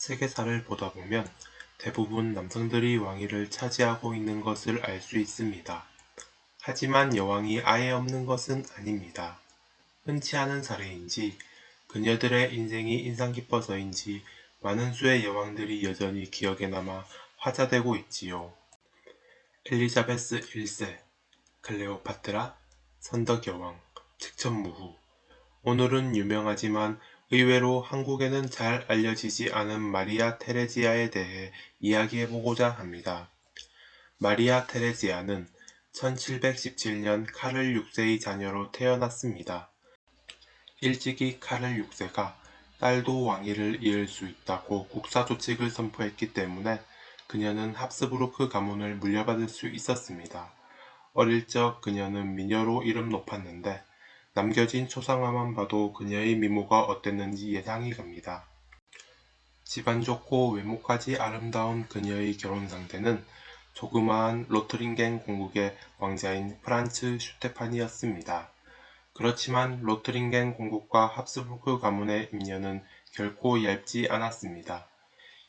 세계사를 보다 보면 대부분 남성들이 왕위를 차지하고 있는 것을 알 수 있습니다. 하지만 여왕이 아예 없는 것은 아닙니다. 흔치 않은 사례인지 그녀들의 인생이 인상 깊어서인지 많은 수의 여왕들이 여전히 기억에 남아 화제되고 있지요. 엘리자베스 1세, 클레오파트라, 선덕여왕, 측천무후. 오늘은 유명하지만 의외로 한국에는 잘 알려지지 않은 마리아 테레지아에 대해 이야기해보고자 합니다. 마리아 테레지아는 1717년 카를 6세의 자녀로 태어났습니다. 일찍이 카를 6세가 딸도 왕위를 이을 수 있다고 국사조칙을 선포했기 때문에 그녀는 합스부르크 가문을 물려받을 수 있었습니다. 어릴 적 그녀는 미녀로 이름 높았는데 남겨진 초상화만 봐도 그녀의 미모가 어땠는지 예상이 갑니다. 집안 좋고 외모까지 아름다운 그녀의 결혼 상대는 조그마한 로트링겐 공국의 왕자인 프란츠 슈테판이었습니다. 그렇지만 로트링겐 공국과 합스부르크 가문의 인연은 결코 얇지 않았습니다.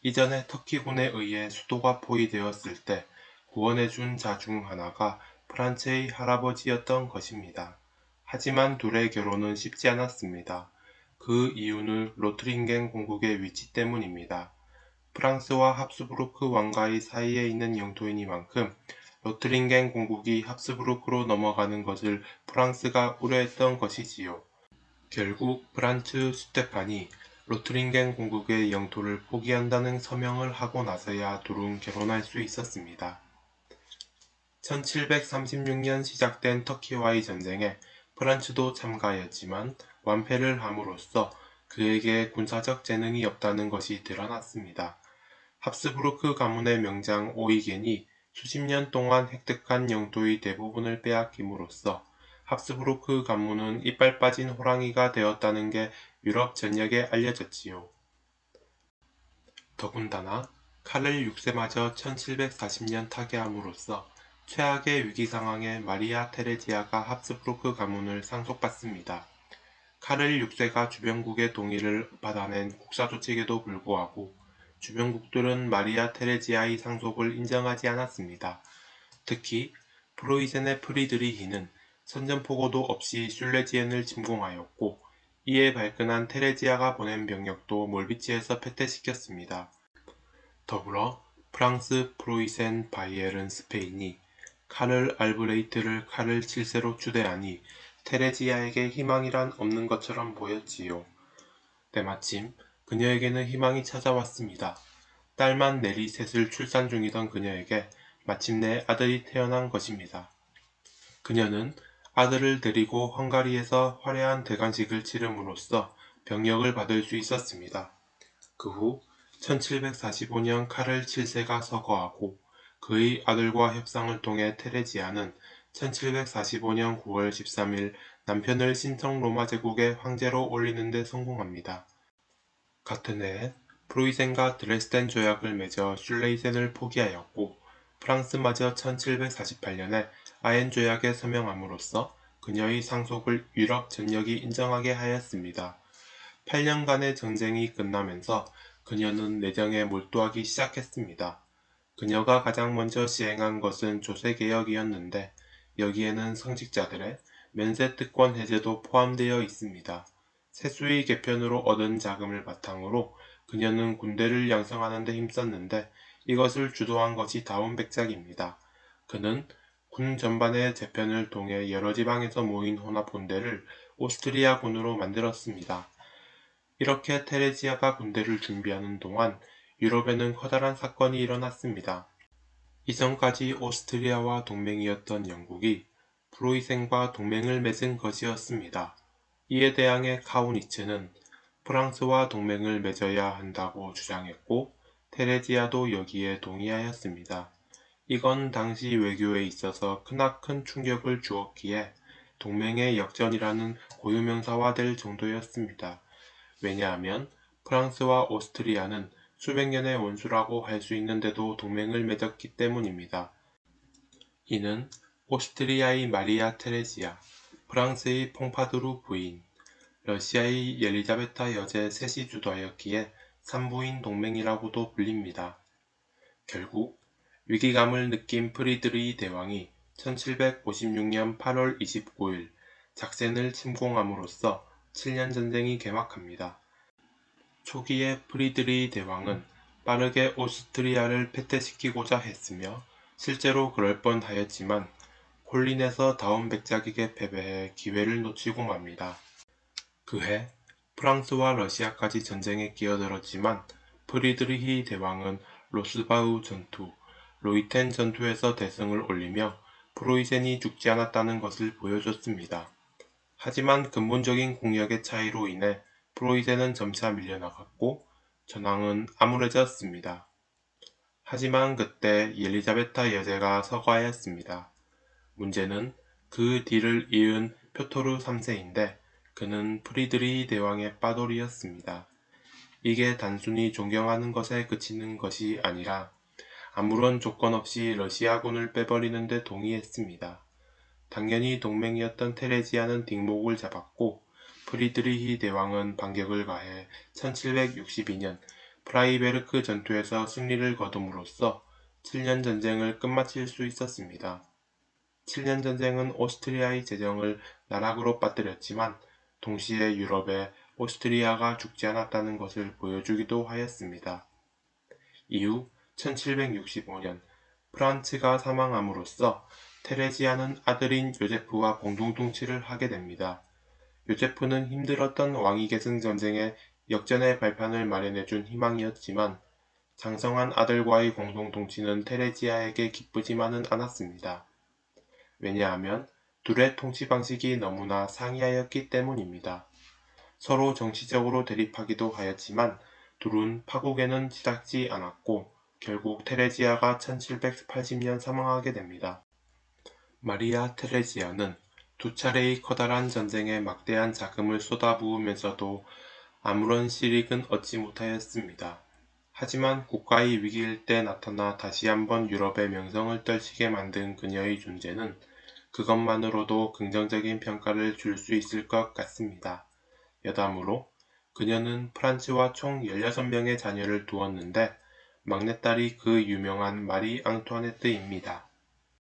이전에 터키군에 의해 수도가 포위되었을 때 구원해준 자 중 하나가 프란츠의 할아버지였던 것입니다. 하지만 둘의 결혼은 쉽지 않았습니다. 그 이유는 로트링겐 공국의 위치 때문입니다. 프랑스와 합스부르크 왕가의 사이에 있는 영토이니만큼 로트링겐 공국이 합스부르크로 넘어가는 것을 프랑스가 우려했던 것이지요. 결국 프란츠 슈테판이 로트링겐 공국의 영토를 포기한다는 서명을 하고 나서야 둘은 결혼할 수 있었습니다. 1736년 시작된 터키와의 전쟁에 프란츠도 참가하였지만 완패를 함으로써 그에게 군사적 재능이 없다는 것이 드러났습니다. 합스부르크 가문의 명장 오이겐이 수십 년 동안 획득한 영토의 대부분을 빼앗김으로써 합스부르크 가문은 이빨 빠진 호랑이가 되었다는 게 유럽 전역에 알려졌지요. 더군다나 카를 6세마저 1740년 타계함으로써 최악의 위기 상황에 마리아 테레지아가 합스부르크 가문을 상속받습니다. 카를 6세가 주변국의 동의를 받아낸 국사조칙에도 불구하고 주변국들은 마리아 테레지아의 상속을 인정하지 않았습니다. 특히 프로이센의 프리드리히는 선전포고도 없이 슐레지엔을 침공하였고 이에 발끈한 테레지아가 보낸 병력도 몰비치에서 패퇴시켰습니다. 더불어 프랑스, 프로이센, 바이에른, 스페인이 카를 알브레이트를 카를 7세로 추대하니 테레지아에게 희망이란 없는 것처럼 보였지요. 때마침 그녀에게는 희망이 찾아왔습니다. 딸만 내리 셋을 출산 중이던 그녀에게 마침내 아들이 태어난 것입니다. 그녀는 아들을 데리고 헝가리에서 화려한 대관식을 치름으로써 병역을 받을 수 있었습니다. 그 후 1745년 카를 7세가 서거하고 그의 아들과 협상을 통해 테레지아는 1745년 9월 13일 남편을 신성 로마 제국의 황제로 올리는 데 성공합니다. 같은 해에 프로이센과 드레스덴 조약을 맺어 슐레이센을 포기하였고 프랑스마저 1748년에 아엔 조약에 서명함으로써 그녀의 상속을 유럽 전역이 인정하게 하였습니다. 8년간의 전쟁이 끝나면서 그녀는 내정에 몰두하기 시작했습니다. 그녀가 가장 먼저 시행한 것은 조세개혁이었는데 여기에는 성직자들의 면세특권 해제도 포함되어 있습니다. 세수의 개편으로 얻은 자금을 바탕으로 그녀는 군대를 양성하는 데 힘썼는데 이것을 주도한 것이 다운백작입니다. 그는 군 전반의 재편을 통해 여러 지방에서 모인 혼합군대를 오스트리아군으로 만들었습니다. 이렇게 테레지아가 군대를 준비하는 동안 유럽에는 커다란 사건이 일어났습니다. 이전까지 오스트리아와 동맹이었던 영국이 프로이센과 동맹을 맺은 것이었습니다. 이에 대항해 카우니츠는 프랑스와 동맹을 맺어야 한다고 주장했고 테레지아도 여기에 동의하였습니다. 이건 당시 외교에 있어서 크나큰 충격을 주었기에 동맹의 역전이라는 고유명사화될 정도였습니다. 왜냐하면 프랑스와 오스트리아는 수백 년의 원수라고 할 수 있는데도 동맹을 맺었기 때문입니다. 이는 오스트리아의 마리아 테레지아, 프랑스의 퐁파두르 부인, 러시아의 엘리자베타 여제 셋이 주도하였기에 산부인 동맹이라고도 불립니다. 결국 위기감을 느낀 프리드리히 대왕이 1756년 8월 29일 작센을 침공함으로써 7년 전쟁이 개막합니다. 초기에 프리드리히 대왕은 빠르게 오스트리아를 패퇴시키고자 했으며 실제로 그럴 뻔하였지만 콜린에서 다운백작에게 패배해 기회를 놓치고 맙니다. 그해 프랑스와 러시아까지 전쟁에 끼어들었지만 프리드리히 대왕은 로스바우 전투, 로이텐 전투에서 대승을 올리며 프로이센이 죽지 않았다는 것을 보여줬습니다. 하지만 근본적인 공력의 차이로 인해 프로이센은 점차 밀려나갔고 전황은 암울해졌습니다. 하지만 그때 ел리자베타 여제가 서거하였습니다. 문제는 그 뒤를 이은 표토르 3세인데 그는 프리드리히 대왕의 빠돌이였습니다. 이게 단순히 존경하는 것에 그치는 것이 아니라 아무런 조건 없이 러시아군을 빼버리는 데 동의했습니다. 당연히 동맹이었던 테레지아는 뒷목을 잡았고 프리드리히 대왕은 반격을 가해 1762년 프라이베르크 전투에서 승리를 거둠으로써 7년 전쟁을 끝마칠 수 있었습니다. 7년 전쟁은 오스트리아의 재정을 나락으로 빠뜨렸지만 동시에 유럽에 오스트리아가 죽지 않았다는 것을 보여주기도 하였습니다. 이후 1765년 프란츠가 사망함으로써 테레지아는 아들인 요제프와 공동통치를 하게 됩니다. 요제프는 힘들었던 왕위계승 전쟁에 역전의 발판을 마련해준 희망이었지만 장성한 아들과의 공동통치는 테레지아에게 기쁘지만은 않았습니다. 왜냐하면 둘의 통치 방식이 너무나 상이하였기 때문입니다. 서로 정치적으로 대립하기도 하였지만 둘은 파국에는 치닫지 않았고 결국 테레지아가 1780년 사망하게 됩니다. 마리아 테레지아는 두 차례의 커다란 전쟁에 막대한 자금을 쏟아부으면서도 아무런 실익은 얻지 못하였습니다. 하지만 국가의 위기일 때 나타나 다시 한번 유럽의 명성을 떨치게 만든 그녀의 존재는 그것만으로도 긍정적인 평가를 줄 수 있을 것 같습니다. 여담으로 그녀는 프란츠와 총 16명의 자녀를 두었는데 막내딸이 그 유명한 마리 앙투아네트입니다.